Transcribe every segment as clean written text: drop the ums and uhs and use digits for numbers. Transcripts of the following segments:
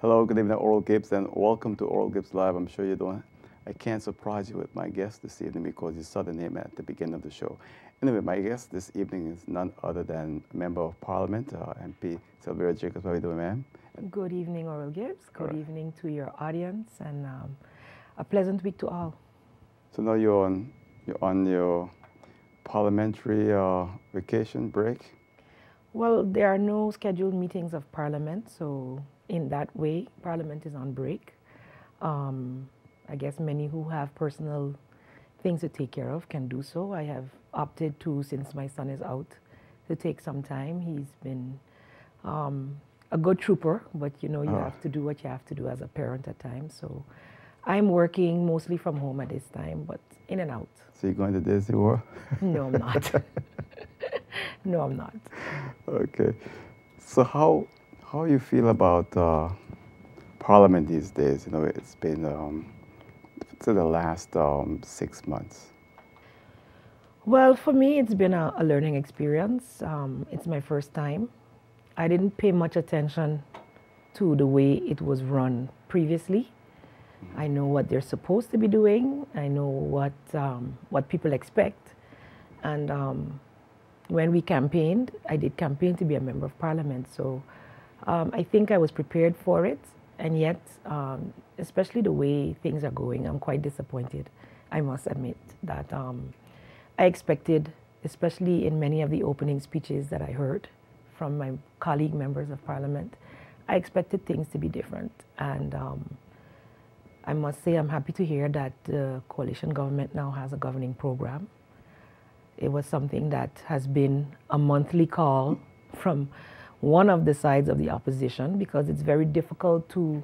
Hello, good evening, Oral Gibbs, and welcome to Oral Gibbs Live. I'm sure I can't surprise you with my guest this evening because you saw the name at the beginning of the show. Anyway, my guest this evening is none other than Member of Parliament, MP Silveria Gibbes. How are you doing, ma'am? Good evening, Oral Gibbs. Good right. evening to your audience, and a pleasant week to all. So now you're on your parliamentary vacation break? Well, there are no scheduled meetings of Parliament, so in that way, Parliament is on break. I guess many who have personal things to take care of can do so. I have opted to, since my son is out, to take some time. He's been a good trooper, but you know, you have to do what you have to do as a parent at times. So I'm working mostly from home at this time, but in and out. So you're going to Disney World? No, I'm not. No, I'm not. Okay. So how you feel about Parliament these days? You know, it's been to the last 6 months. Well, for me, it's been a learning experience. It's my first time. I didn't pay much attention to the way it was run previously. I know what they're supposed to be doing. I know what people expect. And when we campaigned, I did campaign to be a member of Parliament. So I think I was prepared for it. And yet, especially the way things are going, I'm quite disappointed. I must admit that I expected, especially in many of the opening speeches that I heard from my colleague members of Parliament, I expected things to be different. And I must say I'm happy to hear that the coalition government now has a governing program. It was something that has been a monthly call from one of the sides of the opposition, because it's very difficult to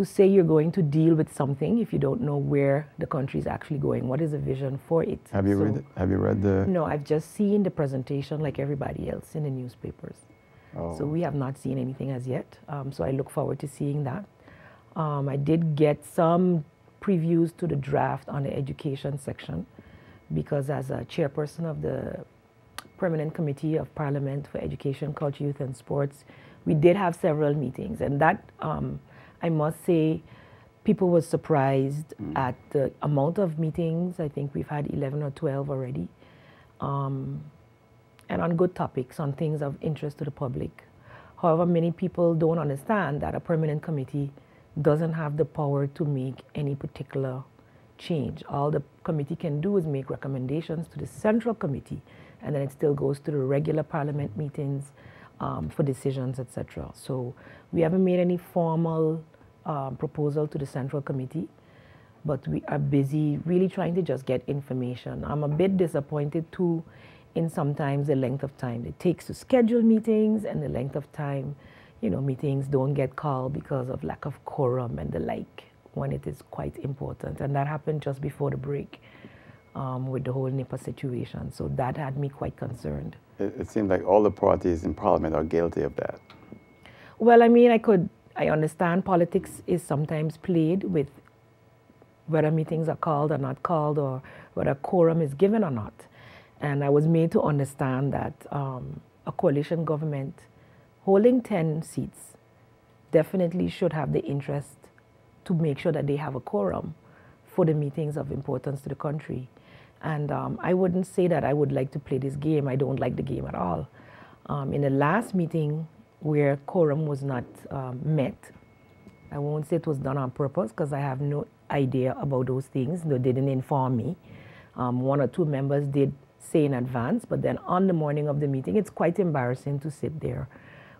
say you're going to deal with something if you don't know where the country is actually going. What is the vision for it? Have you read it? Have you read the? No, I've just seen the presentation like everybody else in the newspapers. Oh. So we have not seen anything as yet. So I look forward to seeing that. I did get some previews to the draft on the education section, because as a chairperson of the Permanent Committee of Parliament for Education, Culture, Youth and Sports, we did have several meetings, and that, I must say, people were surprised at the amount of meetings. I think we've had 11 or 12 already, and on good topics, on things of interest to the public. However, many people don't understand that a permanent committee doesn't have the power to make any particular change. All the committee can do is make recommendations to the central committee, and then it still goes to the regular Parliament meetings for decisions, etc. So we haven't made any formal proposal to the central committee, but we are busy really trying to just get information. I'm a bit disappointed too in sometimes the length of time it takes to schedule meetings, and the length of time, you know, meetings don't get called because of lack of quorum and the like, when it is quite important. And that happened just before the break with the whole NIPA situation. So that had me quite concerned. It seems like all the parties in Parliament are guilty of that. Well, I mean, I understand politics is sometimes played with whether meetings are called or not called, or whether quorum is given or not. And I was made to understand that a coalition government holding 10 seats definitely should have the interest to make sure that they have a quorum for the meetings of importance to the country. And I wouldn't say that I would like to play this game. I don't like the game at all. In the last meeting where quorum was not met, I won't say it was done on purpose, because I have no idea about those things. They didn't inform me. One or two members did say in advance, but then on the morning of the meeting, it's quite embarrassing to sit there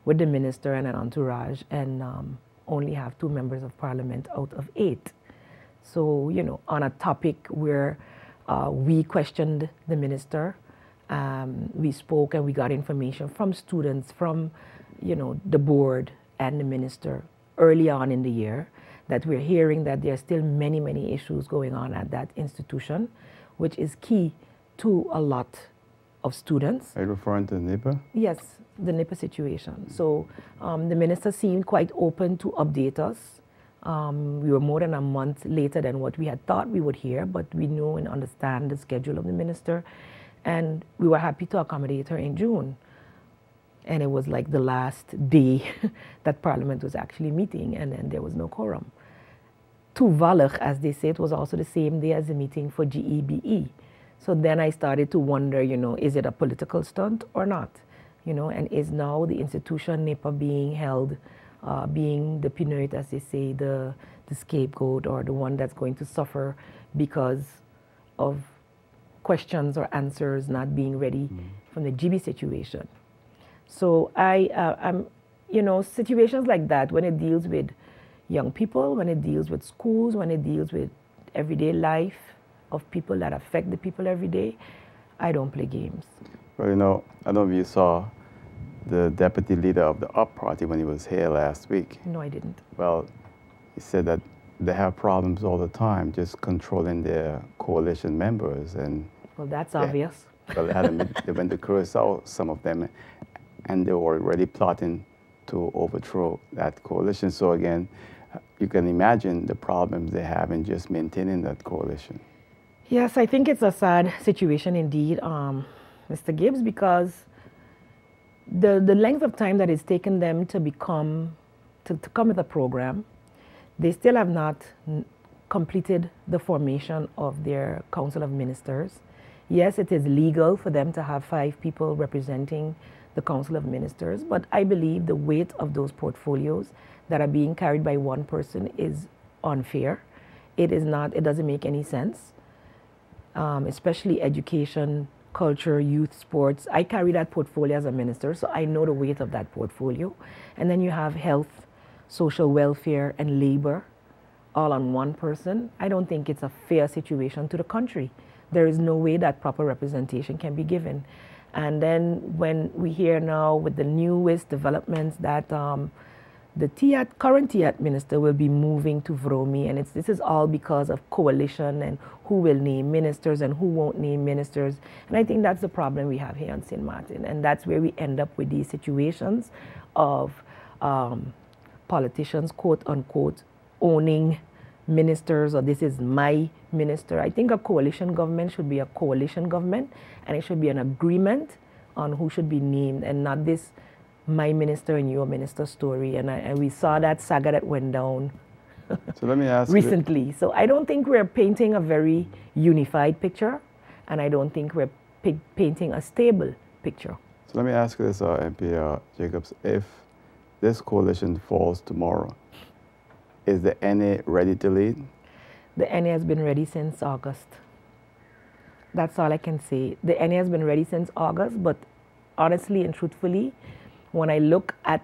with the minister and an entourage and only have 2 members of Parliament out of 8. So, you know, on a topic where we questioned the minister, we spoke and we got information from students, from, you know, the board and the minister early on in the year, that we're hearing that there are still many, many issues going on at that institution, which is key to a lot of students. Are you referring to NIPA? Yes, the NIPA situation. So the minister seemed quite open to update us. We were more than a month later than what we had thought we would hear, but we know and understand the schedule of the minister, and we were happy to accommodate her in June. And it was like the last day that Parliament was actually meeting, and then there was no quorum. Toevallig, as they say, it was also the same day as the meeting for GEBE. So then I started to wonder, is it a political stunt or not? And is now the institution NEPA being held, being the pinot, as they say, the scapegoat, or the one that's going to suffer because of questions or answers not being ready from the Gibbes situation. So I'm, situations like that, when it deals with young people, when it deals with schools, when it deals with everyday life of people that affect the people every day, I don't play games. Well, I don't know if you saw the deputy leader of the UP party when he was here last week. No, I didn't. Well, he said that they have problems all the time just controlling their coalition members. And well, that's obvious. Well, they went to Curacao, some of them, and they were already plotting to overthrow that coalition. So again, you can imagine the problems they have in just maintaining that coalition. Yes, I think it's a sad situation indeed, Mr. Gibbes, because the length of time that it's taken them to come with a program, they still have not completed the formation of their Council of Ministers. Yes, it is legal for them to have 5 people representing the Council of Ministers, but I believe the weight of those portfolios that are being carried by one person is unfair. It doesn't make any sense, especially education, culture, youth, sports. I carry that portfolio as a minister, so I know the weight of that portfolio. And then you have health, social welfare, and labor all on one person. I don't think it's a fair situation to the country. There is no way that proper representation can be given. And then when we hear now with the newest developments that the current TIAT minister will be moving to Vromi, and this is all because of coalition and who will name ministers and who won't name ministers. And I think that's the problem we have here on St. Martin, and that's where we end up with these situations of politicians, quote unquote, owning ministers, or this is my minister. I think a coalition government should be a coalition government, and it should be an agreement on who should be named, and not this my minister and your minister story. And we saw that saga that went down so let me ask recently. So I don't think we're painting a very unified picture, and I don't think we're painting a stable picture. So let me ask you this, MP Jacobs, if this coalition falls tomorrow, is the NA ready to lead? The NA has been ready since August. That's all I can say. The NA has been ready since August, but honestly and truthfully, when I look at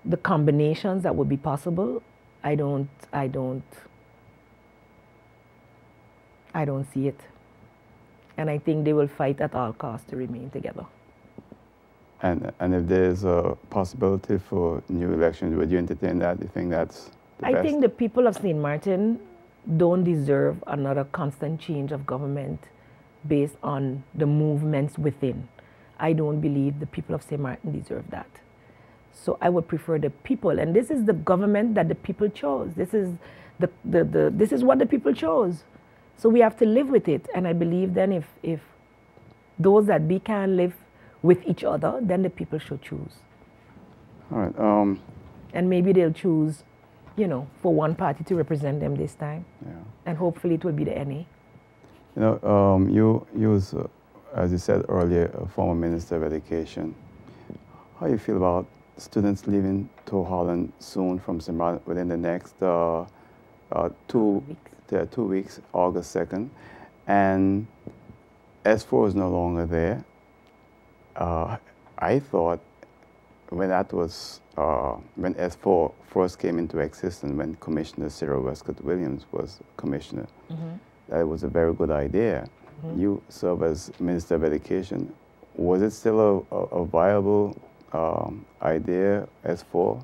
the combinations that would be possible, I don't see it. And I think they will fight at all costs to remain together. And if there's a possibility for new elections, would you entertain that? Do you think that's the best? I think the people of St. Martin don't deserve another constant change of government based on the movements within. I don't believe the people of St. Martin deserve that. So I would prefer the people, and this is the government that the people chose. This is this is what the people chose. So we have to live with it. And I believe then if those that be can live with each other, then the people should choose. All right. And maybe they'll choose, for one party to represent them this time. Yeah. And hopefully it will be the NA. You was, as you said earlier, a former Minister of Education. How do you feel about students leaving to Holland soon from St. Martin within the next 2 weeks, August 2nd, and S4 is no longer there? I thought when that was, when S4 first came into existence, when Commissioner Cyril Westcott Williams was commissioner, that was a very good idea. You serve as Minister of Education. Was it still a viable idea, S4?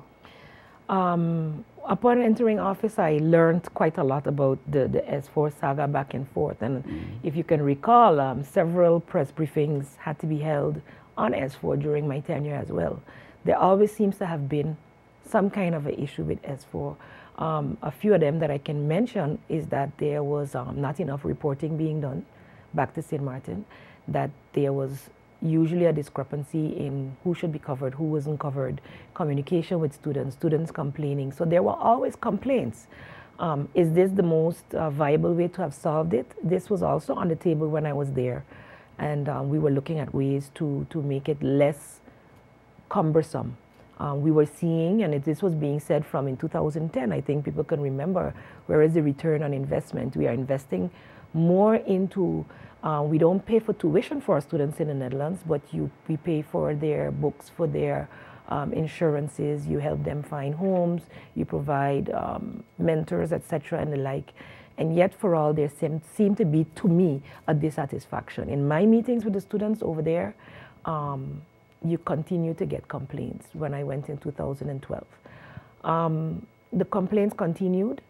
Upon entering office, I learned quite a lot about the S4 saga back and forth. And if you can recall, several press briefings had to be held on S4 during my tenure as well. There always seems to have been some kind of an issue with S4. A few of them that I can mention is that there was not enough reporting being done back to St. Martin, that there was usually a discrepancy in who should be covered, who wasn't covered, communication with students, students complaining. So there were always complaints. Is this the most viable way to have solved it? This was also on the table when I was there. And we were looking at ways to make it less cumbersome. We were seeing, and this was being said from in 2010, I think people can remember, where is the return on investment? We are investing more into, we don't pay for tuition for our students in the Netherlands, but we pay for their books, for their insurances, you help them find homes, you provide mentors, etc. and the like. And yet for all, there seemed to be, to me, a dissatisfaction. In my meetings with the students over there, you continue to get complaints when I went in 2012. The complaints continued.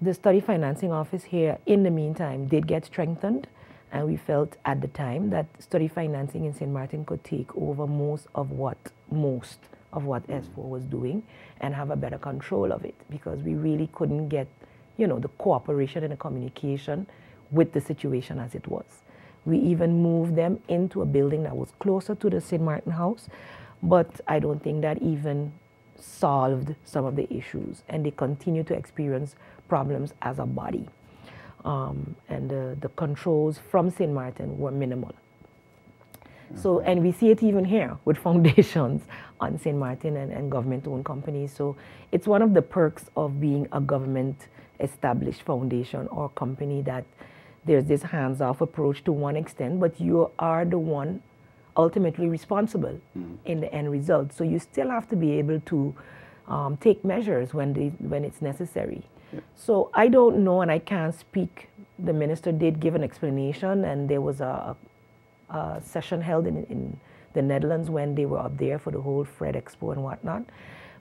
The study financing office here, in the meantime, did get strengthened, and we felt at the time that study financing in St. Martin could take over most of what S4 was doing and have a better control of it, because we really couldn't get, the cooperation and the communication with the situation as it was. We even moved them into a building that was closer to the St. Martin house, but I don't think that even solved some of the issues, and they continue to experience problems as a body. And the controls from St. Martin were minimal. Okay. So, and we see it even here with foundations on St. Martin and government-owned companies. So it's one of the perks of being a government-established foundation or company, that there's this hands-off approach to one extent, but you are the one ultimately responsible in the end result. So you still have to be able to take measures when it's necessary. Yeah. So I don't know, and I can't speak. The minister did give an explanation, and there was a session held in the Netherlands when they were up there for the whole Fred Expo and whatnot.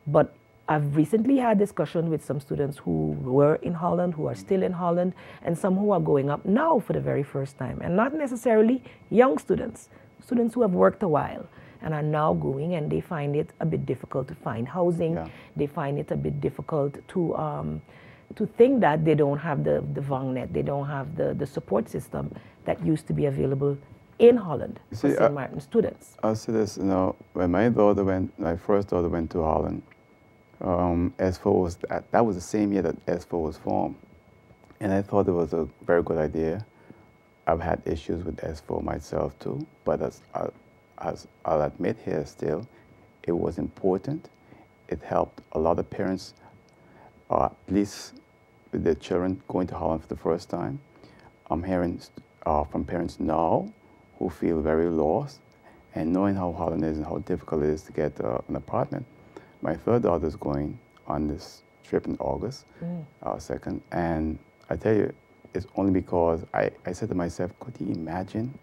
But I've recently had discussions with some students who were in Holland, who are still in Holland, and some who are going up now for the very first time. And not necessarily young students, students who have worked a while and are now going, and they find it a bit difficult to find housing. Yeah. They find it a bit difficult to think that they don't have the Vangnet, they don't have the support system that used to be available in Holland for St. Martin students. I'll say this, when my first daughter went to Holland, S4 was, that was the same year that S4 was formed. And I thought it was a very good idea. I've had issues with S4 myself too, but as I'll admit here still, it was important. It helped a lot of parents, at least with their children going to Holland for the first time. I'm hearing from parents now who feel very lost, and knowing how Holland is and how difficult it is to get an apartment. My third daughter is going on this trip in August, 2nd, and I tell you, it's only because I said to myself, could you imagine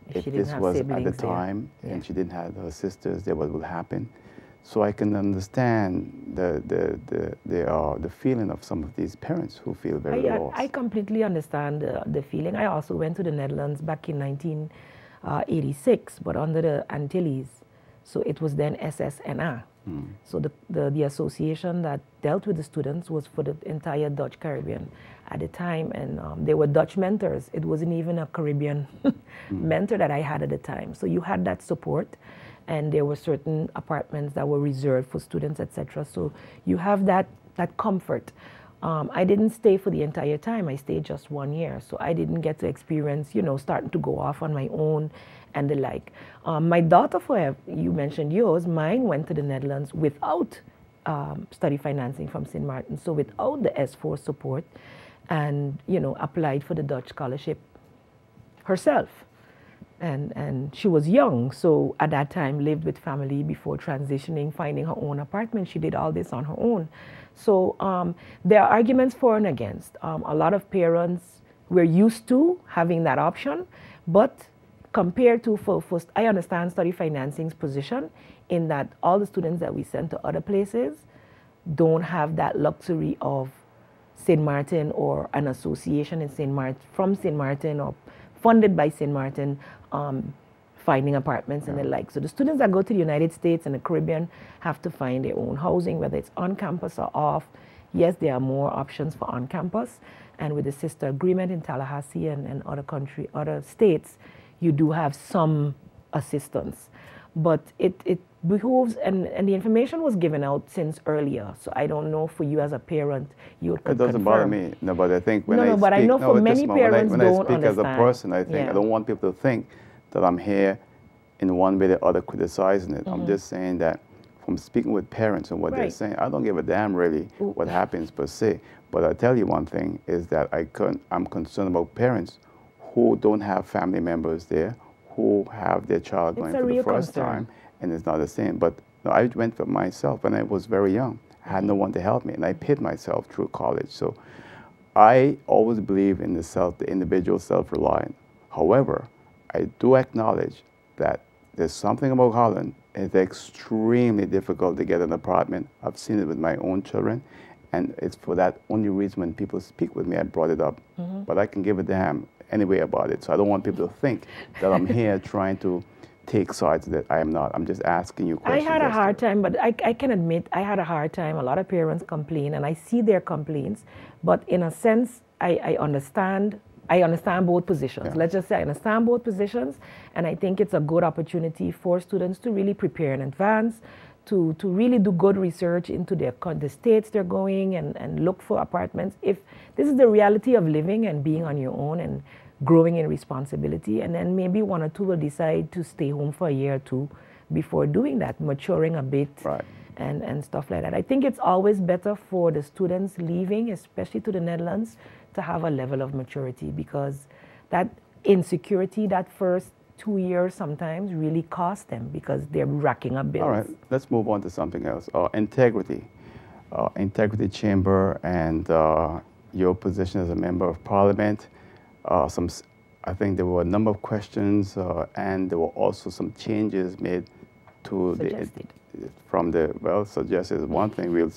if this was at the time and she didn't have her sisters there, what would happen? So I can understand the feeling of some of these parents who feel very lost. I completely understand the feeling. I also went to the Netherlands back in 1986, but under the Antilles. So it was then SSNA. So the association that dealt with the students was for the entire Dutch Caribbean at the time, and there were Dutch mentors. It wasn't even a Caribbean mentor that I had at the time. So you had that support, and there were certain apartments that were reserved for students, etc. So you have that comfort. I didn't stay for the entire time. I stayed just 1 year, so I didn't get to experience, starting to go off on my own and the like. My daughter, you mentioned yours, mine went to the Netherlands without study financing from St. Martin, so without the S4 support, and applied for the Dutch scholarship herself. And she was young, so at that time lived with family before transitioning, finding her own apartment. She did all this on her own. So there are arguments for and against. A lot of parents were used to having that option, but compared to, I understand study financing's position in that all the students that we send to other places don't have that luxury of St. Martin or an association in from St. Martin or funded by St. Martin, finding apartments and the like. So the students that go to the United States and the Caribbean have to find their own housing, whether it's on campus or off. Yes, there are more options for on campus, and with the sister agreement in Tallahassee and other states, you do have some assistance. But it behooves, and the information was given out since earlier. So I don't know for you as a parent, you could It doesn't bother me. No, but I think when No, I no, speak, but I know for many parents when I don't speak as a understand. person, I think I don't want people to think that I'm here in one way or the other criticizing it. I'm just saying that from speaking with parents and what they're saying, I don't give a damn really what happens per se. But I tell you one thing is that I'm concerned about parents who don't have family members there, who have their child going for the first time, and it's not the same. But no, I went for myself when I was very young. I had no one to help me, and I paid myself through college. So I always believe in the individual self-reliant. However, I do acknowledge that there's something about Holland. It's extremely difficult to get an apartment. I've seen it with my own children, and it's for that only reason when people speak with me, I brought it up. But I can give a damn anyway about it. So I don't want people to think that I'm here trying to take sides that I am not. I'm just asking you questions. I had a hard time, but I can admit I had a hard time. A lot of parents complain, and I see their complaints. But in a sense, I understand both positions. Let's just say I understand both positions, and I think it's a good opportunity for students to really prepare in advance, to really do good research into the states they're going, and look for apartments. If this is the reality of living and being on your own and growing in responsibility, and then maybe one or two will decide to stay home for a year or two before doing that, maturing a bit, and stuff like that. I think it's always better for the students leaving, especially to the Netherlands, to have a level of maturity, because that insecurity, that first 2 years sometimes really costs them because they're racking up bills. All right, let's move on to something else. Integrity. Integrity Chamber and your position as a member of Parliament. I think there were a number of questions, and there were also some changes made to suggested is one thing. We'll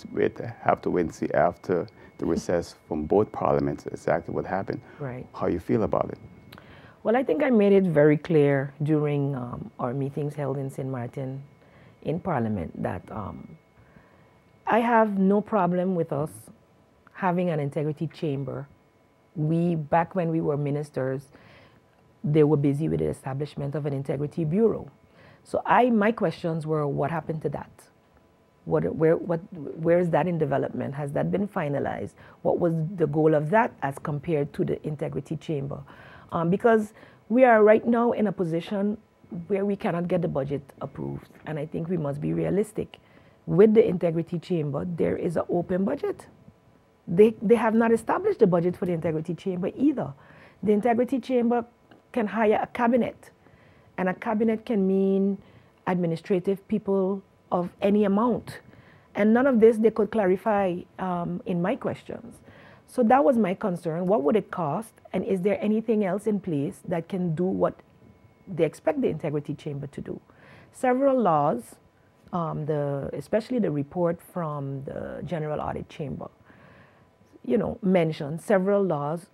have to wait and see after the recess from both parliaments exactly what happened. Right. How you feel about it? Well, I think I made it very clear during our meetings held in St. Martin in Parliament that I have no problem with us having an integrity chamber. Back when we were ministers, they were busy with the establishment of an integrity bureau. So my questions were, what happened to that? Where is that in development? Has that been finalized? What was the goal of that as compared to the integrity chamber? Because we are right now in a position where we cannot get the budget approved. And I think we must be realistic. With the integrity chamber, there is an open budget. They have not established the budget for the integrity chamber either. The integrity chamber can hire a cabinet, and a cabinet can mean administrative people of any amount. And none of this they could clarify in my questions. So that was my concern. What would it cost? And is there anything else in place that can do what they expect the integrity chamber to do? Several laws, especially the report from the General Audit Chamber, mention several laws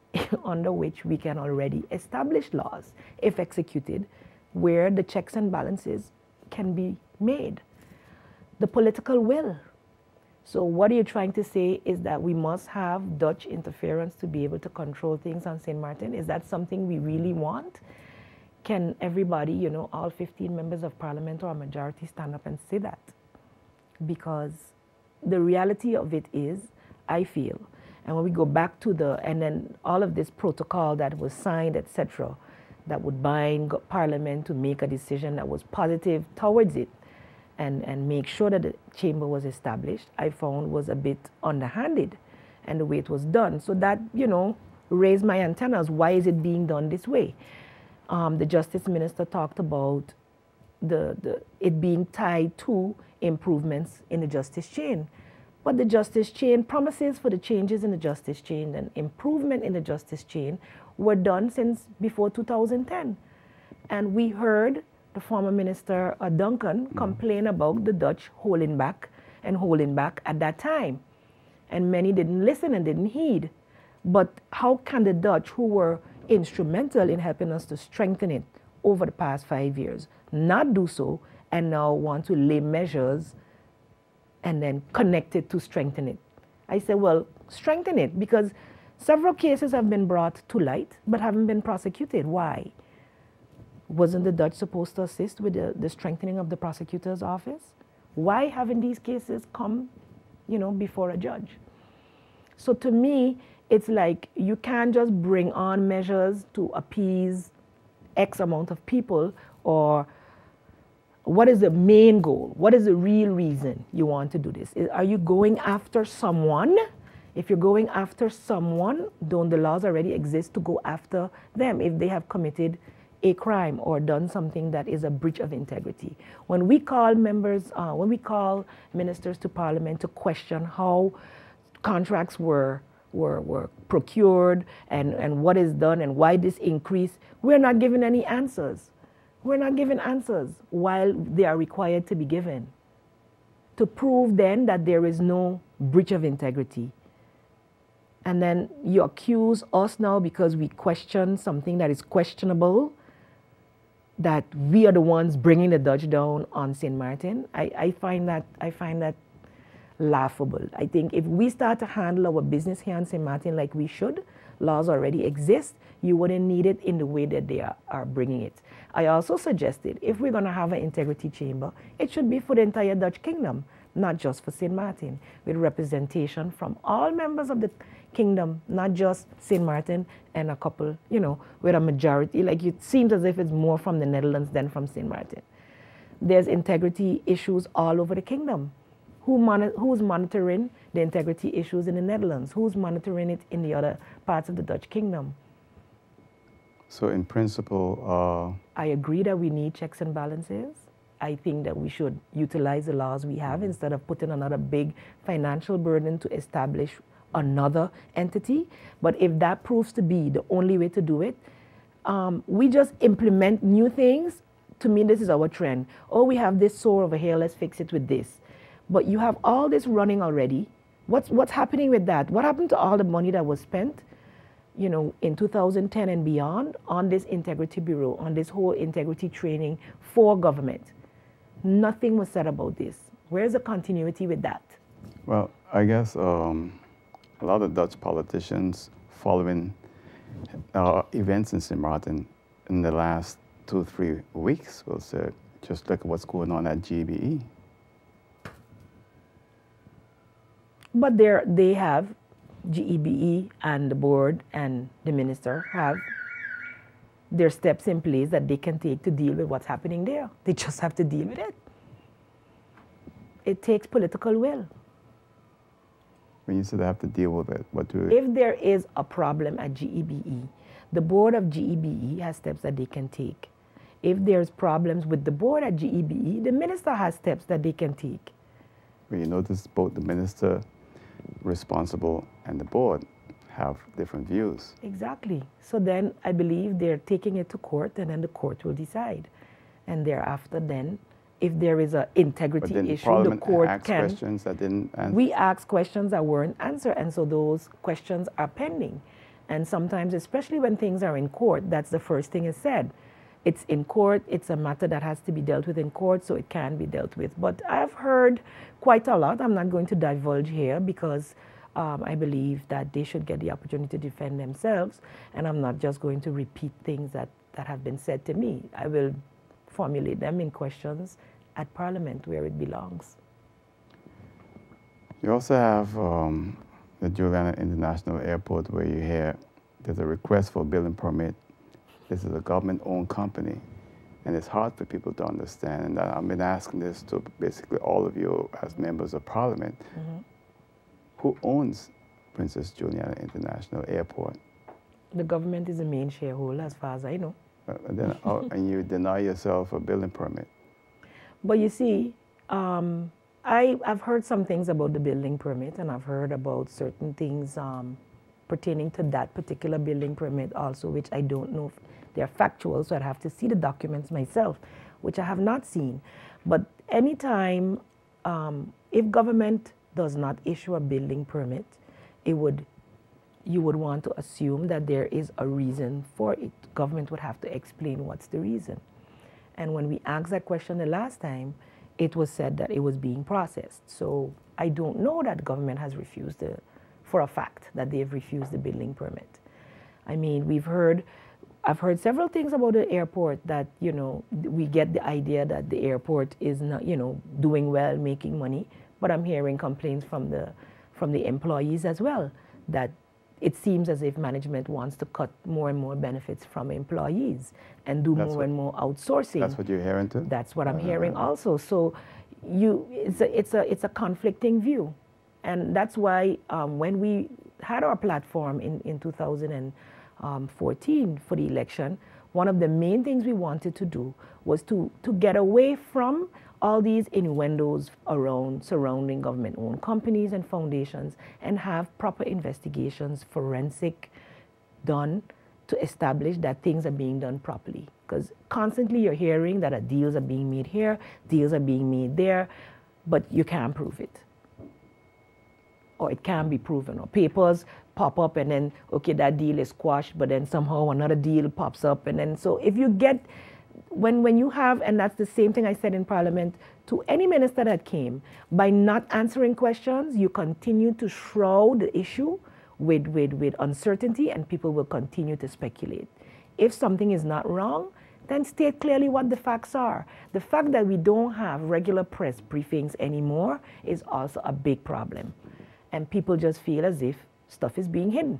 under which we can already establish laws, if executed, where the checks and balances can be made. The political will. So what are you trying to say is that we must have Dutch interference to be able to control things on St. Martin? Is that something we really want? Can everybody, all 15 members of Parliament or a majority stand up and say that? Because the reality of it is, I feel, and when we go back to and then all of this protocol that was signed, etc., that would bind Parliament to make a decision that was positive towards it and make sure that the chamber was established, I found was a bit underhanded, and the way it was done. So that, raised my antennas. Why is it being done this way? The Justice Minister talked about it being tied to improvements in the justice chain. But the justice chain, promises for the changes in the justice chain and improvement in the justice chain were done since before 2010. And we heard the former minister, Duncan, complain about the Dutch holding back at that time. And many didn't listen and didn't heed. But how can the Dutch, who were instrumental in helping us to strengthen it over the past 5 years, not do so and now want to lay measures and then connect it to strengthen it? I said, well, strengthen it, because several cases have been brought to light but haven't been prosecuted. Why? Wasn't the Dutch supposed to assist with the strengthening of the prosecutor's office? Why haven't these cases come, before a judge? So to me, it's like you can't just bring on measures to appease X amount of people, or what is the main goal? What is the real reason you want to do this? Are you going after someone? If you're going after someone, don't the laws already exist to go after them if they have committed a crime or done something that is a breach of integrity? When we call ministers to Parliament to question how contracts were procured and what is done and why this increase, we're not given any answers. We're not given answers while they are required to be given, to prove then that there is no breach of integrity. And then you accuse us now because we question something that is questionable, that we are the ones bringing the Dutch down on St. Martin. I find that laughable. I think if we start to handle our business here on St. Martin like we should, laws already exist, you wouldn't need it in the way that they are bringing it. I also suggested if we're going to have an integrity chamber, it should be for the entire Dutch kingdom, not just for St. Martin, with representation from all members of the kingdom, not just St. Martin and a couple, with a majority. Like, it seems as if it's more from the Netherlands than from St. Martin. There's integrity issues all over the kingdom. Who's monitoring the integrity issues in the Netherlands? Who's monitoring it in the other parts of the Dutch kingdom? So in principle... I agree that we need checks and balances. I think that we should utilize the laws we have instead of putting another big financial burden to establish another entity. But if that proves to be the only way to do it, we just implement new things. To me, this is our trend. Oh, we have this sore over here, let's fix it with this. But you have all this running already. What's happening with that? What happened to all the money that was spent, in 2010 and beyond on this Integrity Bureau, on this whole integrity training for government? Nothing was said about this. Where's the continuity with that? Well, I guess a lot of Dutch politicians following events in St. Martin in the last 2-3 weeks will say, just look at what's going on at GBE. But they have, GEBE and the board and the minister have their steps in place that they can take to deal with what's happening there. They just have to deal with it. It takes political will. When you say they have to deal with it, what do... If there is a problem at GEBE, the board of GEBE has steps that they can take. If there's problems with the board at GEBE, the minister has steps that they can take. When you notice both the minister responsible and the board have different views. Exactly. So then I believe they're taking it to court, and then the court will decide. And thereafter then, if there is an integrity issue, Parliament the court asked can... questions that didn't answer. We asked questions that weren't answered, and so those questions are pending. And sometimes, especially when things are in court, that's the first thing is said. It's in court, it's a matter that has to be dealt with in court, so it can be dealt with. But I've heard quite a lot. I'm not going to divulge here because I believe that they should get the opportunity to defend themselves, and I'm not just going to repeat things that have been said to me. I will formulate them in questions at Parliament where it belongs. You also have the Juliana International Airport where you hear there's a request for a building permit. This is a government-owned company, and it's hard for people to understand. And I've been asking this to basically all of you as members of Parliament. Mm-hmm. Who owns Princess Juliana International Airport? The government is the main shareholder, as far as I know. And you deny yourself a building permit. But you see, I've heard some things about the building permit, and I've heard about certain things pertaining to that particular building permit also, which I don't know if they're factual, so I'd have to see the documents myself, which I have not seen. But anytime, if government does not issue a building permit, you would want to assume that there is a reason for it. Government would have to explain what's the reason. And when we asked that question the last time, it was said that it was being processed. So I don't know that government has refused for a fact that they have refused the building permit. I mean, we've heard, I've heard several things about the airport that, you know, we get the idea that the airport is not, you know, doing well, making money, but I'm hearing complaints from the employees as well, that it seems as if management wants to cut more and more benefits from employees and do more and more outsourcing. That's what you're hearing too? That's what I'm hearing also. So it's a conflicting view. And that's why when we had our platform in 2014 for the election, one of the main things we wanted to do was to get away from all these innuendos surrounding government-owned companies and foundations and have proper investigations, forensic, done to establish that things are being done properly. Because constantly you're hearing that deals are being made here, deals are being made there, but you can't prove it. Or it can be proven, or papers pop up and then, okay, that deal is squashed, but then somehow another deal pops up. And then, so if you get, when you have, and that's the same thing I said in Parliament to any minister that came, by not answering questions, you continue to shroud the issue with uncertainty, and people will continue to speculate. If something is not wrong, then state clearly what the facts are. The fact that we don't have regular press briefings anymore is also a big problem. And people just feel as if stuff is being hidden.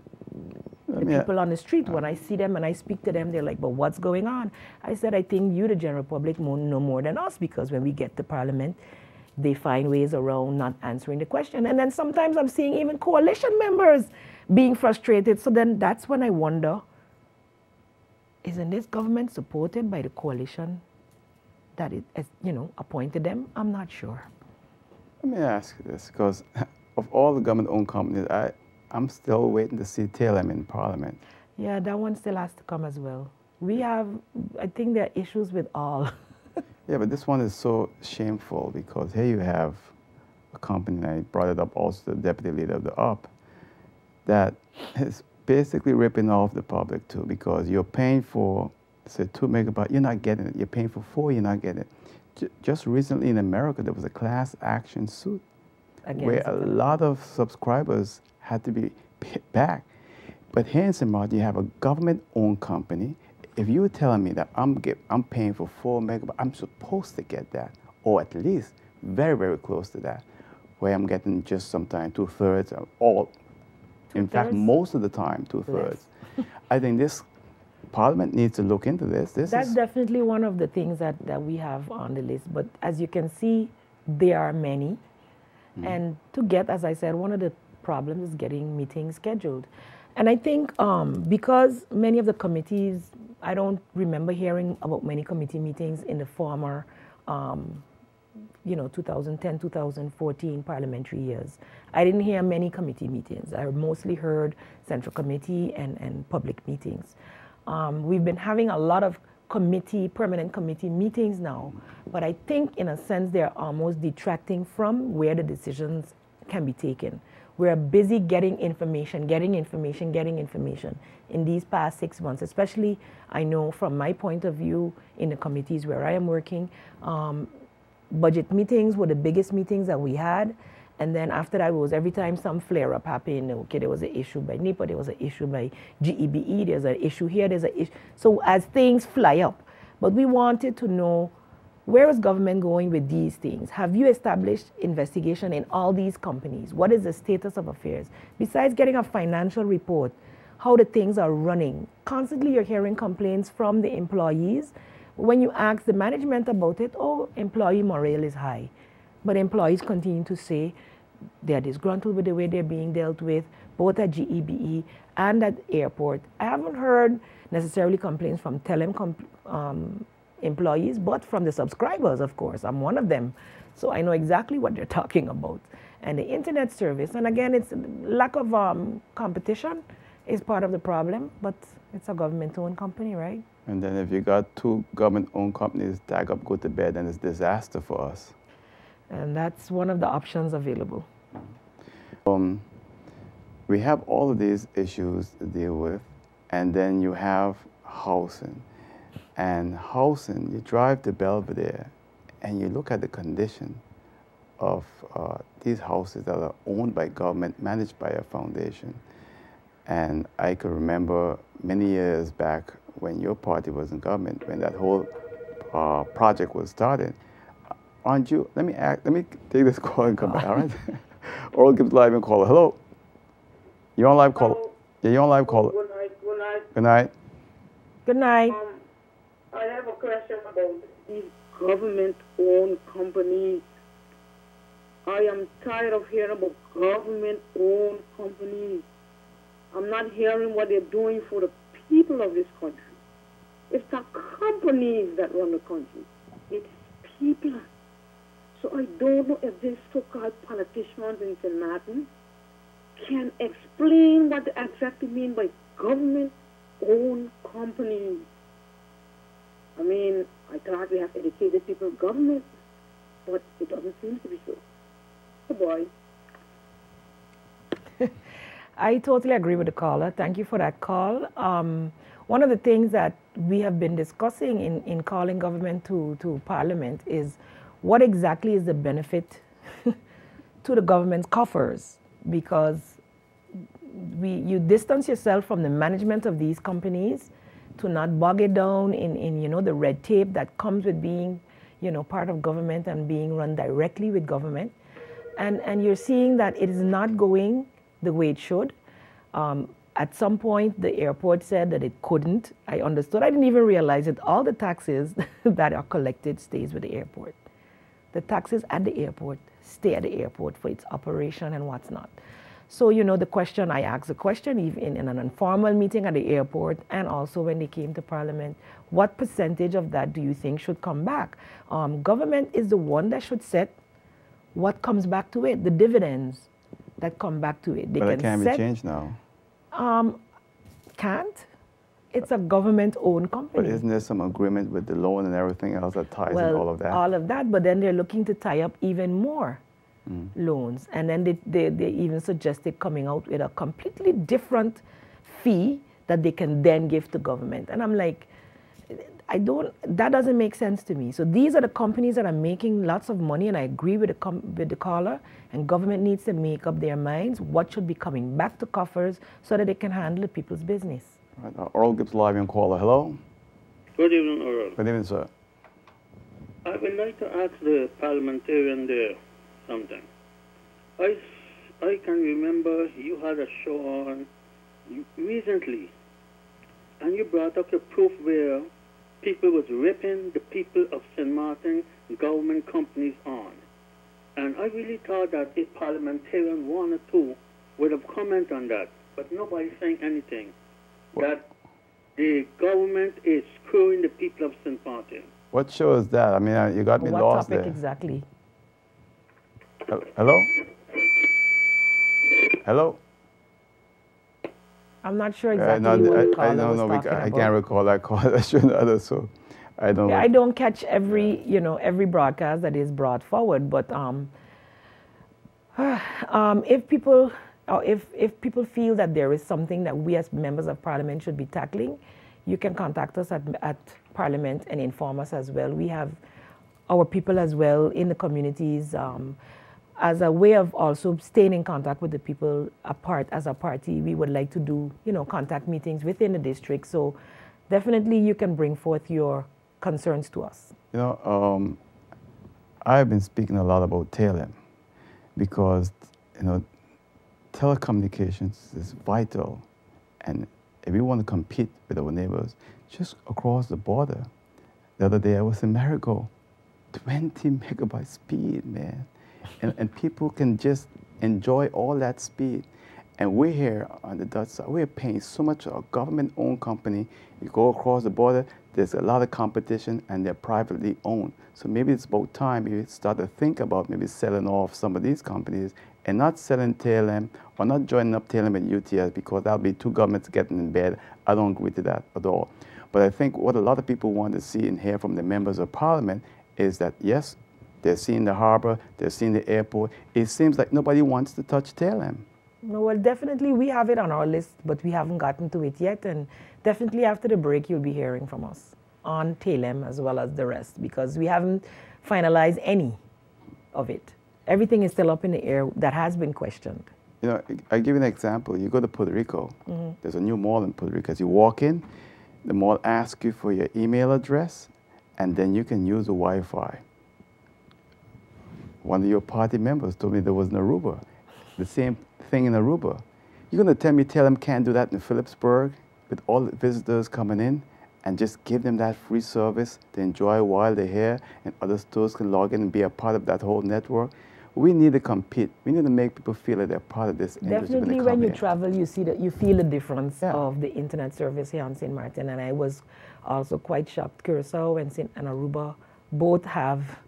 The people on the street, when I see them and I speak to them, they're like, but what's going on? I said, I think you, the general public, know more than us, because when we get to Parliament, they find ways around not answering the question. And then sometimes I'm seeing even coalition members being frustrated. So then that's when I wonder, isn't this government supported by the coalition that it has, you know, appointed them? I'm not sure. Let me ask you this, because of all the government-owned companies, I'm still waiting to see TLM in Parliament. Yeah, that one still has to come as well. We have, I think there are issues with all. Yeah, but this one is so shameful, because here you have a company, and I brought it up also to the deputy leader of the UP, that is basically ripping off the public too, because you're paying for, say, 2 megabytes, you're not getting it. You're paying for 4, you're not getting it. Just recently in America, there was a class action suit where a lot of subscribers had to be paid back. But here in St. Martin, you have a government-owned company. If you were telling me that I'm paying for 4 megabytes, I'm supposed to get that, or at least very, very close to that, where I'm getting just sometimes 2/3 or all. In fact, most of the time, 2/3. I think this Parliament needs to look into this. That's definitely one of the things that we have on the list. But as you can see, there are many. And to get, as I said, one of the problems is getting meetings scheduled. And I think because many of the committees, I don't remember hearing about many committee meetings in the former, 2010, 2014 parliamentary years. I didn't hear many committee meetings. I mostly heard Central Committee and public meetings. We've been having a lot of permanent committee meetings now, but I think in a sense they're almost detracting from where the decisions can be taken. We're busy getting information in these past 6 months, especially I know from my point of view in the committees where I am working, budget meetings were the biggest meetings that we had. And then after that was every time some flare-up happened, okay, there was an issue by NEPA, there was an issue by GEBE, there's an issue here, there's an issue. So as things fly up, but we wanted to know, where is government going with these things? Have you established investigation in all these companies? What is the status of affairs? Besides getting a financial report, how the things are running. Constantly you're hearing complaints from the employees. When you ask the management about it, oh, employee morale is high. But employees continue to say they're disgruntled with the way they're being dealt with, both at GEBE and at airport. I haven't heard necessarily complaints from employees, but from the subscribers, of course. I'm one of them. So I know exactly what they're talking about. And the internet service, and again, it's lack of competition is part of the problem, but it's a government-owned company, right? And then if you got 2 government-owned companies tag up, go to bed, then it's disaster for us. And that's one of the options available. We have all of these issues to deal with, and then you have housing. And housing, you drive to Belvedere, and you look at the condition of these houses that are owned by government, managed by a foundation. And I could remember many years back when your party was in government, when that whole project was started, aren't you? Let me take this call and come back. All right. Oral Gibbes live and caller. Hello. You on live call? Yeah, you on live call. Good night. Good night. Good night. Good night. I have a question about these government-owned companies. I am tired of hearing about government-owned companies. I'm not hearing what they're doing for the people of this country. It's the companies that run the country. It's people. So I don't know if these so-called politicians in St. Martin can explain what they exactly mean by government-owned companies. I mean, I thought we have educated people in government, but it doesn't seem to be so. Goodbye. I totally agree with the caller. Thank you for that call. One of the things that we have been discussing in calling government to Parliament is what exactly is the benefit to the government's coffers, because you distance yourself from the management of these companies to not bog it down in the red tape that comes with being part of government and being run directly with government. And you're seeing that it is not going the way it should. At some point, the airport said that it couldn't. I understood. I didn't even realize that all the taxes that are collected stays with the airport. The taxes at the airport stay at the airport for its operation and what's not. So, the question, I asked the question even in an informal meeting at the airport and also when they came to Parliament, what percentage of that do you think should come back? Government is the one that should set what comes back to it, the dividends that come back to it. But it can't be changed now. Can't. It's a government-owned company. But isn't there some agreement with the loan and everything else that ties in all of that? All of that, but then they're looking to tie up even more loans. And then they even suggested coming out with a completely different fee that they can then give to government. And I'm like, that doesn't make sense to me. So these are the companies that are making lots of money, and I agree with the caller, and government needs to make up their minds what should be coming back to coffers so that they can handle the people's business. Right. Oral Gibbes live and caller. Hello. Good evening, Oral. Good evening, sir. I would like to ask the parliamentarian there something. I can remember you had a show on recently, and you brought up a proof where people was ripping the people of St. Martin government companies on. And I really thought that a parliamentarian, one or two, would have commented on that. But nobody's saying anything. What? That the government is screwing the people of St. Martin. What show is that? I mean, you got me lost there. What topic exactly? Hello? Hello? I'm not sure exactly what the caller was talking about. I can't recall that call. I shouldn't other, so I don't know. I don't catch every broadcast that is brought forward, but if people feel that there is something that we as members of Parliament should be tackling, you can contact us at Parliament and inform us as well. We have our people as well in the communities as a way of also staying in contact with the people apart as a party. We would like to do, contact meetings within the district. So definitely you can bring forth your concerns to us. I've been speaking a lot about TLM because, telecommunications is vital. And if we want to compete with our neighbors, just across the border. The other day I was in Marigot, 20 megabyte speed, man. And people can just enjoy all that speed. And we're here on the Dutch side, we're paying so much a government-owned company. You go across the border, there's a lot of competition, and they're privately owned. So maybe it's about time you start to think about maybe selling off some of these companies and not selling TLM or not joining up TLM and UTS, because that'll be two governments getting in bed. I don't agree to that at all. But I think what a lot of people want to see and hear from the members of Parliament is that, yes, they're seeing the harbor, they're seeing the airport. It seems like nobody wants to touch TLM. No, well, definitely we have it on our list, but we haven't gotten to it yet. And definitely after the break, you'll be hearing from us on TLM as well as the rest, because we haven't finalized any of it. Everything is still up in the air that has been questioned. I give you an example. You go to Puerto Rico, there's a new mall in Puerto Rico. As you walk in, the mall asks you for your email address, and then you can use the Wi-Fi. One of your party members told me there was in Aruba. The same thing in Aruba. You're going to tell them can't do that in Phillipsburg with all the visitors coming in and just give them that free service to enjoy while they're here and other stores can log in and be a part of that whole network? We need to compete. We need to make people feel that they're part of this industry. Definitely when you travel, you see that you feel the difference Yeah. of the internet service here on St. Martin. And I was also quite shocked. Curacao and Aruba both have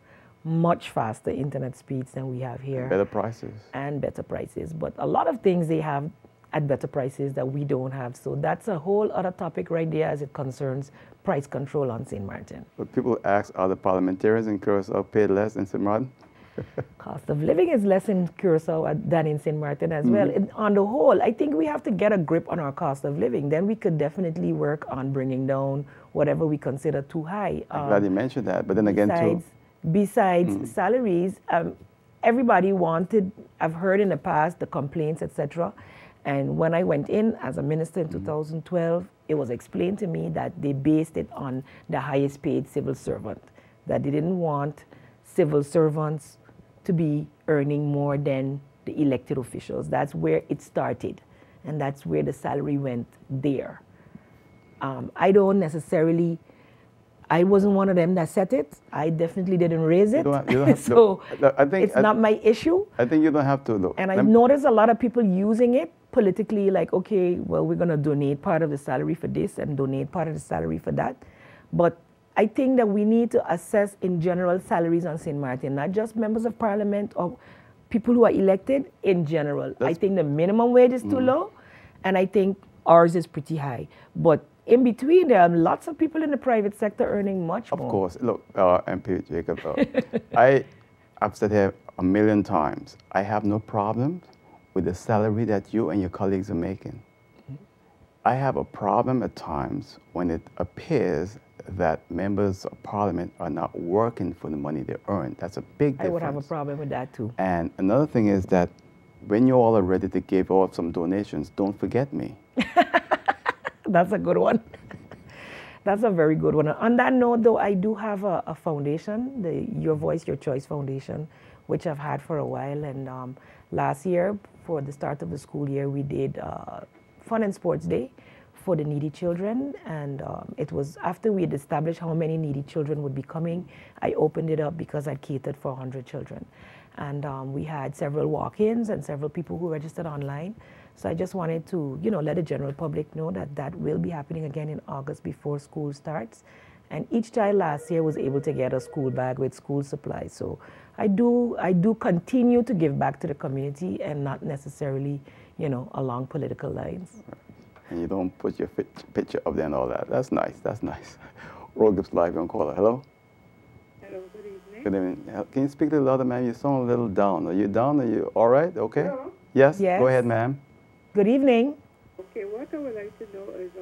much faster internet speeds than we have here. Better prices. And better prices. But a lot of things they have at better prices that we don't have. So that's a whole other topic right there as it concerns price control on St. Martin. But people ask, are the parliamentarians in Curacao paid less in St. Martin? Cost of living is less in Curacao than in St. Martin as well. On the whole, I think we have to get a grip on our cost of living. Then we could definitely work on bringing down whatever we consider too high. I'm glad you mentioned that. But then again, too. Besides salaries, everybody wanted, I've heard in the past, the complaints, etc. And when I went in as a minister in 2012, it was explained to me that they based it on the highest paid civil servant, that they didn't want civil servants to be earning more than the elected officials. That's where it started, and that's where the salary went there. I don't necessarily, I wasn't one of them that set it. I definitely didn't raise it. You don't have so look, I think, it's not my issue. I think you don't have to, look. And I noticed a lot of people using it politically, like, okay, well, we're going to donate part of the salary for this and donate part of the salary for that. But I think that we need to assess in general salaries on St. Martin, not just members of parliament or people who are elected in general. I think the minimum wage is too low, and I think ours is pretty high. But in between, there are lots of people in the private sector earning much more. Of course. Look, MP Jacob, I've said here a million times, I have no problem with the salary that you and your colleagues are making. I have a problem at times when it appears that members of parliament are not working for the money they earn. That's a big difference. I would have a problem with that too. And another thing is that when you all are ready to give out some donations, don't forget me. That's a good one. That's a very good one. On that note, though, I do have a foundation, the Your Voice, Your Choice Foundation, which I've had for a while. And last year, for the start of the school year, we did Fun and Sports Day for the needy children. And it was after we had established how many needy children would be coming, I opened it up because I catered for 100 children. And we had several walk-ins and several people who registered online. So I just wanted to, let the general public know that that will be happening again in August before school starts. And each child last year was able to get a school bag with school supplies. So I do continue to give back to the community and not necessarily, along political lines. And you don't put your picture up there and all that. That's nice. That's nice. Roll Gibbes Live on caller. Hello? Hello, good evening. Good evening. Can you speak to the louder, ma'am? You sound a little down. Are you down? Are you all right? Okay? Hello? Yes? Yes. Go ahead, ma'am. Good evening. Okay, what I would like to know is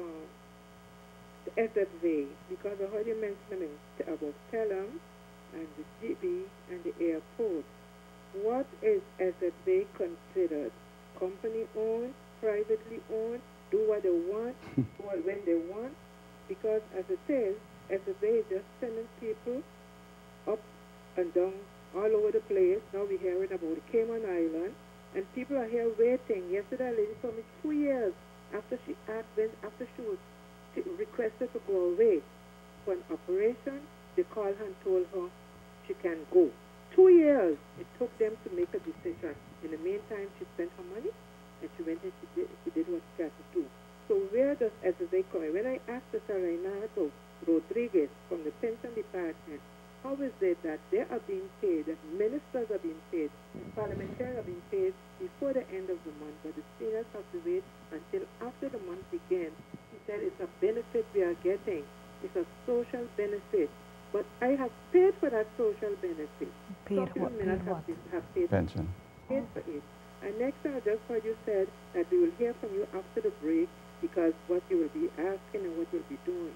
the SFV, because I heard you mentioning about Pelham and the Gibbes and the airport. What is SFV considered? Company-owned, privately owned, do what they want, or when they want? Because as it is, SFV is just sending people up and down all over the place. Now we're hearing about the Cayman Island. And people are here waiting. Yesterday, a lady told me 2 years after she requested to go away for an operation, they called her and told her she can go. 2 years it took them to make a decision. In the meantime, she spent her money and she went and she did what she had to do. So where does SSA come in? When I asked Mr. Renato Rodriguez from the pension department, how is it that they are being paid, that ministers are being paid, parliamentarians are being paid before the end of the month, but the seniors have to wait until after the month begins? He said it's a benefit we are getting. It's a social benefit. But I have paid for that social benefit. Paid what? Have paid Pension. Paid for it. And next time I just heard you said that we will hear from you after the break because what you will be asking and what you'll be doing.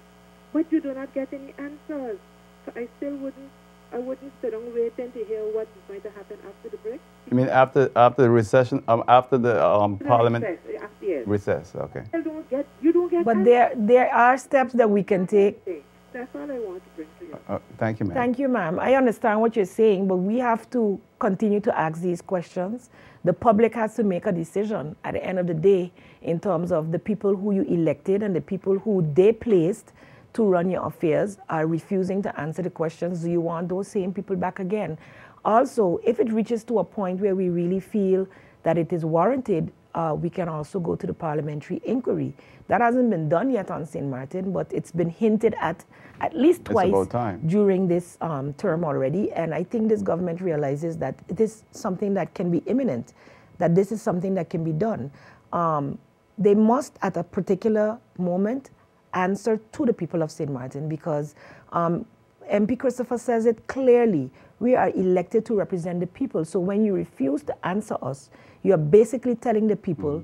But you do not get any answers. So I still wouldn't I wouldn't sit down waiting to hear what is going to happen after the break. You mean after the recession, after the parliament Recess, yes. recess? Okay. You don't get. But there are steps that we can take. That's all I want to bring to you. Thank you, ma'am. Thank you, ma'am. I understand what you're saying, but we have to continue to ask these questions. The public has to make a decision at the end of the day in terms of the people who you elected and the people who they placed to run your affairs are refusing to answer the questions. Do you want those same people back again? Also, if it reaches to a point where we really feel that it is warranted, we can also go to the parliamentary inquiry. That hasn't been done yet on St. Martin, but it's been hinted at least twice during this term already. And I think this government realizes that it is something that can be imminent, that this is something that can be done. They must, at a particular moment, answer to the people of St. Martin, because MP Christopher says it clearly. We are elected to represent the people. So when you refuse to answer us, you are basically telling the people,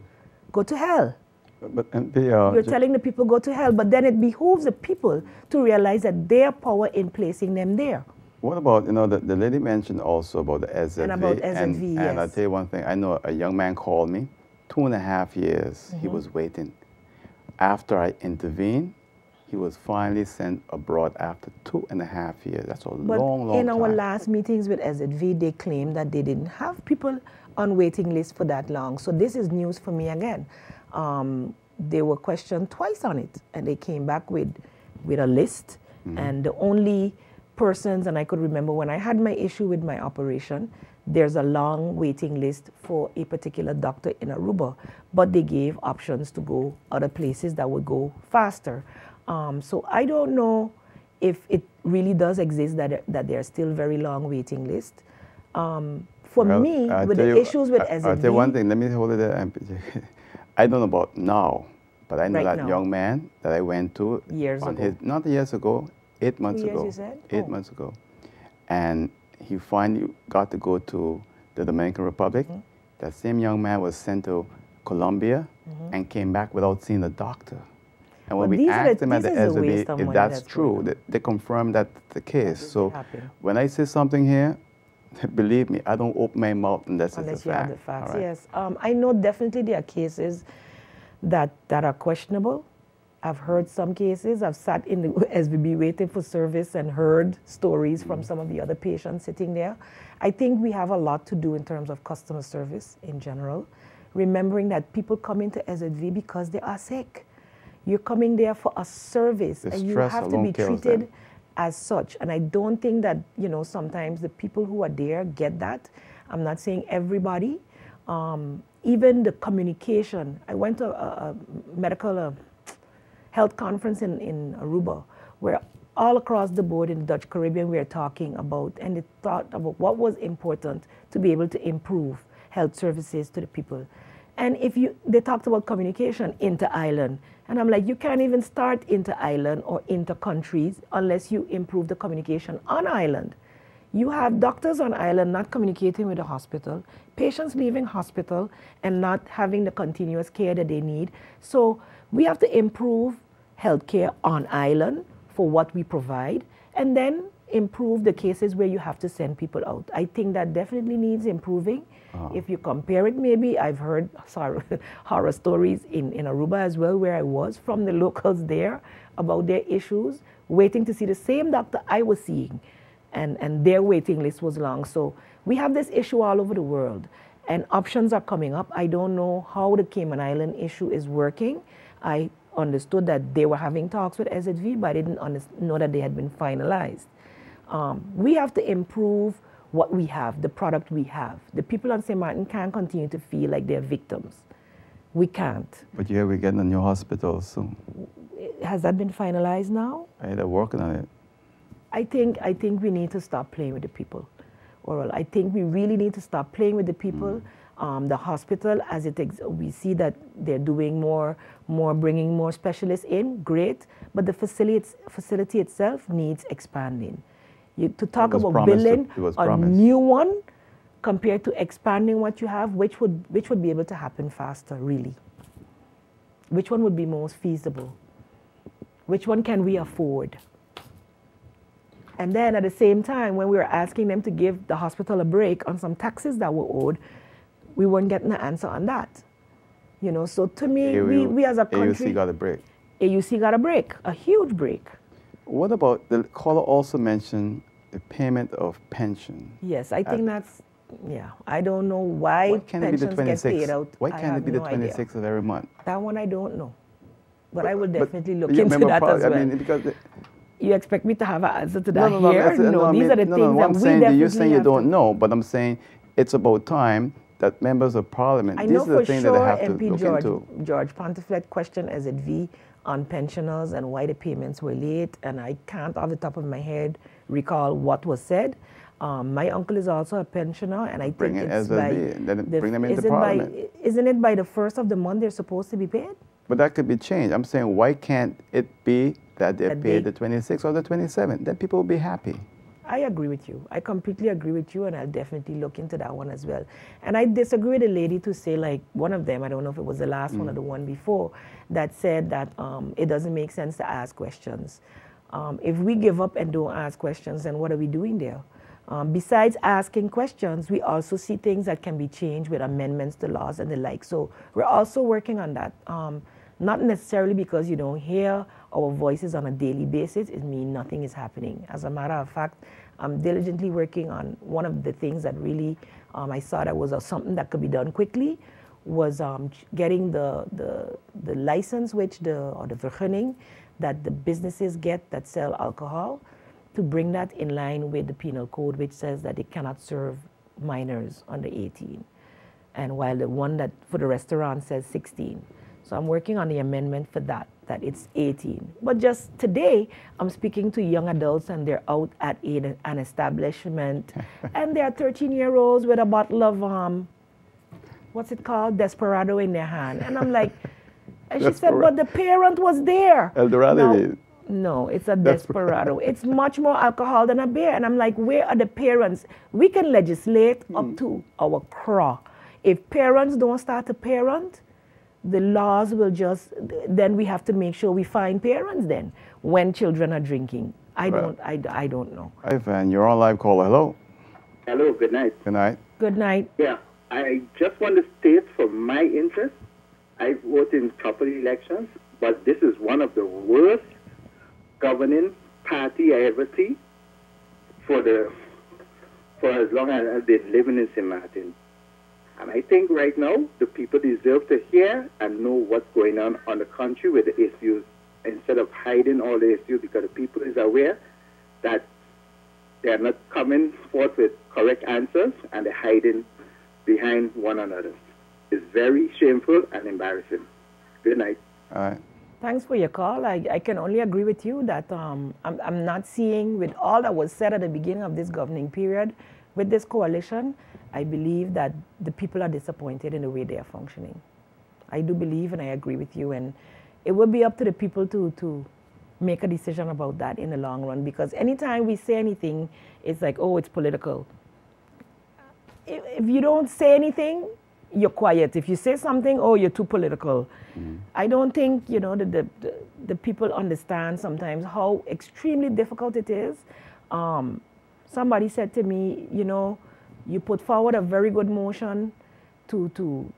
go to hell. But you're telling the people, go to hell. But then it behooves the people to realize that their power in placing them there. What about, the lady mentioned also about the SZV. And about SZV, yes. And I'll tell you one thing. I know a young man called me, 2.5 years he was waiting. After I intervened, he was finally sent abroad after 2.5 years. That's a long time. In our last meetings with SZV, they claimed that they didn't have people on waiting lists for that long. So this is news for me again. They were questioned twice on it, and they came back with a list. And the only persons, and I could remember when I had my issue with my operation, there's a long waiting list for a particular doctor in Aruba, but they gave options to go other places that would go faster. So I don't know if it really does exist that there are still very long waiting lists. For me, with the issues with SZV... I'll tell you one thing, let me hold it there. I don't know about now, but I know that young man that I went to... Years ago. Not years ago, 8 months 2 ago. years, you said? 8 months ago. And he finally got to go to the Dominican Republic. That same young man was sent to Colombia and came back without seeing a doctor. And when we asked him at the SZV if that's true, they confirmed that's the case. So when I say something here, believe me, I don't open my mouth unless it's a fact. You have the facts, yes. I know definitely there are cases that are questionable. I've heard some cases. I've sat in the SVB waiting for service and heard stories from some of the other patients sitting there. I think we have a lot to do in terms of customer service in general, remembering that people come into SZV because they are sick. You're coming there for a service, and you have to be treated as such. And I don't think that, sometimes the people who are there get that. I'm not saying everybody. Even the communication. I went to a medical health conference in Aruba, where all across the board in the Dutch Caribbean we are talking about, and they thought about what was important to be able to improve health services to the people. And they talked about communication inter-island. And I'm like, you can't even start inter-island or inter-countries unless you improve the communication on island. You have doctors on island not communicating with the hospital, patients leaving hospital and not having the continuous care that they need. So we have to improve healthcare on island for what we provide, and then improve the cases where you have to send people out. I think that definitely needs improving. If you compare it, maybe I've heard horror stories in Aruba as well, where I was, from the locals there about their issues, waiting to see the same doctor I was seeing, and their waiting list was long. So we have this issue all over the world, and options are coming up. I don't know how the Cayman Island issue is working. I understood that they were having talks with SZV, but I didn't know that they had been finalized. We have to improve what we have, the product we have. The people on St. Martin can't continue to feel like they're victims. We can't. But yeah, we're getting a new hospital soon. Has that been finalized now? They're working on it. I think we need to stop playing with the people. Oral, I think we really need to stop playing with the people. The hospital, we see that they're doing more, bringing more specialists in, great, but the facility itself needs expanding. To talk about building a new one compared to expanding what you have, which would be able to happen faster, really? Which one would be most feasible? Which one can we afford? And then at the same time, when we were asking them to give the hospital a break on some taxes that were owed, we weren't getting an answer on that. You know, so to me, we as a country... AUC got a break. AUC got a break, a huge break. What about, the caller also mentioned the payment of pension. Yes, I think that's, yeah. I don't know why can't it be the pensions get 26th? paid out. Why can't it be the 26th of every month? That one I don't know. But I will definitely look you into remember that as well. I mean, because you expect me to have an answer to that no, here? No, these are the things that we definitely you're saying you have don't to... know, but I'm saying it's about time that members of parliament, I these know are the for things sure that they have to MP look into. George Pontiflet questioned SZV on pensioners and why the payments were late, and I can't off the top of my head recall what was said. My uncle is also a pensioner, and I think it's by... bring them into parliament. Isn't it by the first of the month they're supposed to be paid? But that could be changed. I'm saying, why can't it be that they're paid the 26th or the 27th? Then people will be happy. I agree with you. I completely agree with you, and I'll definitely look into that one as well. And I disagree with the lady to say, like, one of them, I don't know if it was the last one or the one before, that said that it doesn't make sense to ask questions. If we give up and don't ask questions, then what are we doing there? Besides asking questions, we also see things that can be changed with amendments to laws and the like. So we're also working on that. Not necessarily because you don't hear our voices on a daily basis, it means nothing is happening. As a matter of fact, I'm diligently working on one of the things that really I saw that was something that could be done quickly, was getting the license, or the vergunning that the businesses get that sell alcohol, to bring that in line with the penal code, which says that they cannot serve minors under 18. And while the one that for the restaurant says 16. So I'm working on the amendment for that it's 18. But just today, I'm speaking to young adults, and they're out at an establishment, and they're 13-year-olds with a bottle of, what's it called? Desperado in their hand. And I'm like, and she said, but the parent was there. El Dorado. No, it's a Desperado. It's much more alcohol than a beer. And I'm like, where are the parents? We can legislate up to our craw. If parents don't start to parent, the laws will just, then we have to make sure we find parents then when children are drinking. I don't know. Hi, Van. You're on live caller. Hello. Hello, good night. Good night. Good night. Yeah, I just want to state for my interest, I vote in couple elections, but this is one of the worst governing party I ever see for as long as I've been living in St. Martin. And I think right now the people deserve to hear and know what's going on the country with the issues, instead of hiding all the issues, because the people is aware that they are not coming forth with correct answers and they're hiding behind one another. It's very shameful and embarrassing. Good night. All right. Thanks for your call. I can only agree with you that I'm not seeing, with all that was said at the beginning of this governing period, with this coalition, I believe that the people are disappointed in the way they are functioning. I do believe, and I agree with you, and it will be up to the people to make a decision about that in the long run, because anytime we say anything, it's like, oh, it's political. If you don't say anything, you're quiet. If you say something, oh, you're too political. I don't think, you know, the people understand sometimes how extremely difficult it is. Somebody said to me, you know, you put forward a very good motion to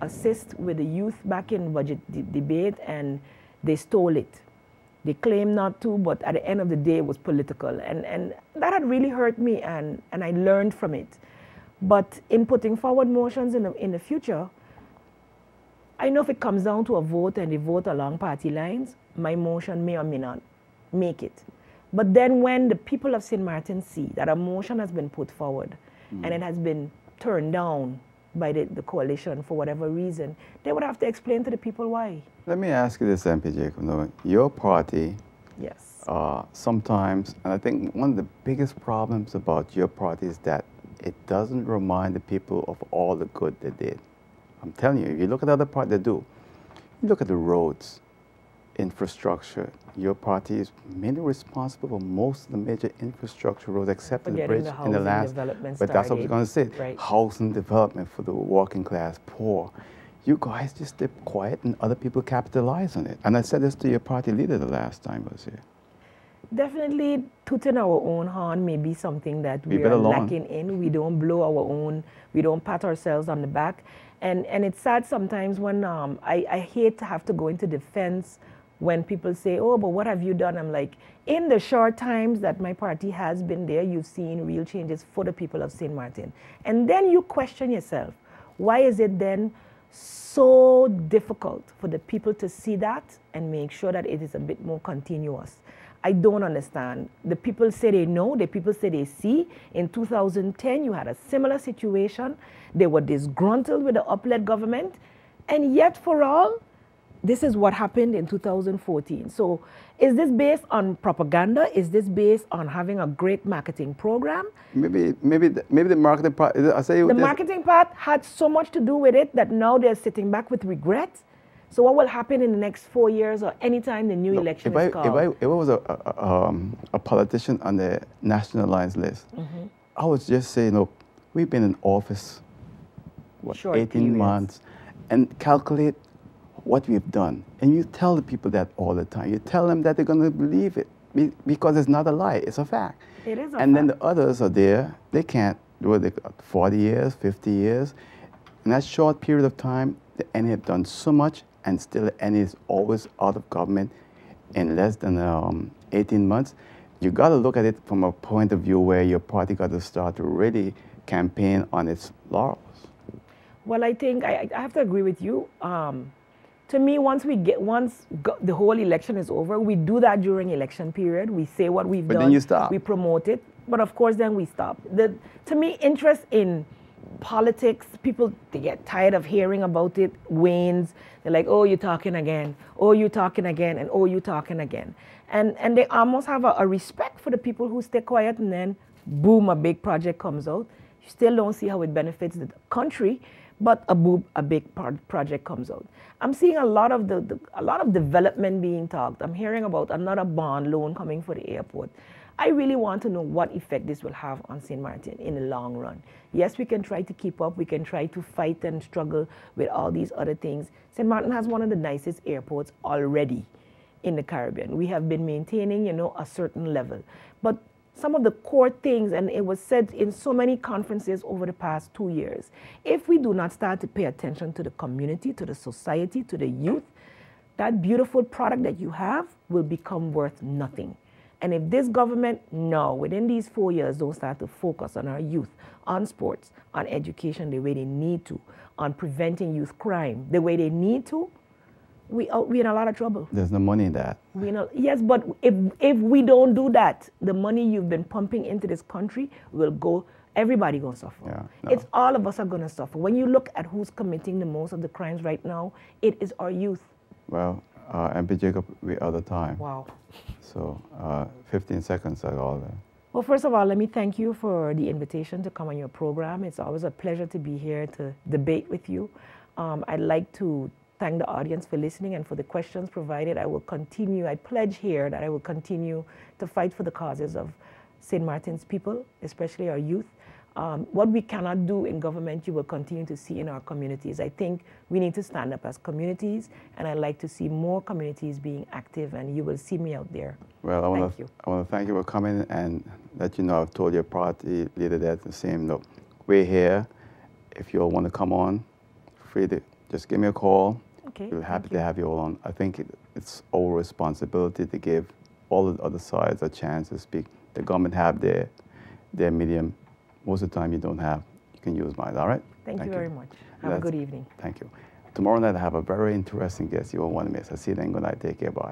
assist with the youth back in budget debate, and they stole it. They claimed not to, but at the end of the day, it was political. And that had really hurt me, and I learned from it. But in putting forward motions in the future, I know if it comes down to a vote and they vote along party lines, my motion may or may not make it. But then when the people of St. Martin see that a motion has been put forward and it has been turned down by the coalition for whatever reason, they would have to explain to the people why. Let me ask you this, MP Jacob. No, your party, yes, sometimes, and I think one of the biggest problems about your party is that it doesn't remind the people of all the good they did. I'm telling you, if you look at other parties, they do. You look at the roads, infrastructure. Your party is mainly responsible for most of the major infrastructure roads, except for the bridge in the last. But that's what I was going to say. Right. Housing development for the working class, poor. You guys just stay quiet and other people capitalize on it. And I said this to your party leader the last time I was here. Definitely tooting our own horn may be something that we better are learn. lacking in. We don't blow our own, we don't pat ourselves on the back. And it's sad sometimes when I hate to have to go into defense when people say, oh, but what have you done? I'm like, in the short times that my party has been there, you've seen real changes for the people of St. Martin. And then you question yourself, why is it then so difficult for the people to see that and make sure that it is a bit more continuous? I don't understand. The people say they know, the people say they see. In 2010, you had a similar situation. They were disgruntled with the up-led government. And yet for all, this is what happened in 2014. So is this based on propaganda? Is this based on having a great marketing program? Maybe the marketing part, I say The marketing part had so much to do with it that now they're sitting back with regret. So what will happen in the next 4 years or anytime the new election is called? If I was a politician on the National Alliance list, I would just say, look, we've been in office, what, 18 months, and calculate what we've done. And you tell the people that all the time. You tell them that they're going to believe it because it's not a lie, it's a fact. It is a and fact. then the others are there, they can't do it. They got 40 years, 50 years. In that short period of time, the NA have done so much, and still the NA is always out of government in less than 18 months. You got to look at it from a point of view where your party got to start to really campaign on its laurels. Well, I think I have to agree with you. To me, once the whole election is over, we do that during election period. We say what we've done. But then you stop. We promote it. But of course, then we stop. To me, interest in politics, people, they get tired of hearing about it, wanes. They're like, oh, you're talking again. Oh, you're talking again. And oh, you're talking again. And they almost have a respect for the people who stay quiet, and then, boom, a big project comes out. You still don't see how it benefits the country, but a big project comes out. I'm seeing a lot of development being talked. I'm hearing about another bond loan coming for the airport. I really want to know what effect this will have on St. Martin in the long run. Yes, we can try to keep up. We can try to fight and struggle with all these other things. St. Martin has one of the nicest airports already in the Caribbean. We have been maintaining, a certain level. But some of the core things, and it was said in so many conferences over the past 2 years, if we do not start to pay attention to the community, to the society, to the youth, that beautiful product that you have will become worth nothing. And if this government now, within these 4 years, don't start to focus on our youth, on sports, on education the way they need to, on preventing youth crime the way they need to, we're in a lot of trouble. There's no money in that. Yes, but if we don't do that, the money you've been pumping into this country will go, everybody going to suffer. Yeah, no. It's all of us are going to suffer. When you look at who's committing the most of the crimes right now, it is our youth. Well, MP Jacob, we're out of time. Wow. So 15 seconds are all there. Well, first of all, let me thank you for the invitation to come on your program. It's always a pleasure to be here to debate with you. I'd like to thank the audience for listening and for the questions provided. I will continue, I pledge here that I will continue to fight for the causes of St. Martin's people, especially our youth. What we cannot do in government, you will continue to see in our communities. I think we need to stand up as communities, and I'd like to see more communities being active, and you will see me out there. Well, I want to thank you for coming and let you know I've told your party leader that the same. Look, we're here. If you all want to come on, free to just give me a call. Okay. We're happy to have you all on. I think it's our responsibility to give all the other sides a chance to speak. The government have their medium. Most of the time you don't have. You can use mine, all right? Thank you very much. Have a good evening. Thank you. Tomorrow night I have a very interesting guest you won't want to miss. I'll see you then. Good night. Take care. Bye.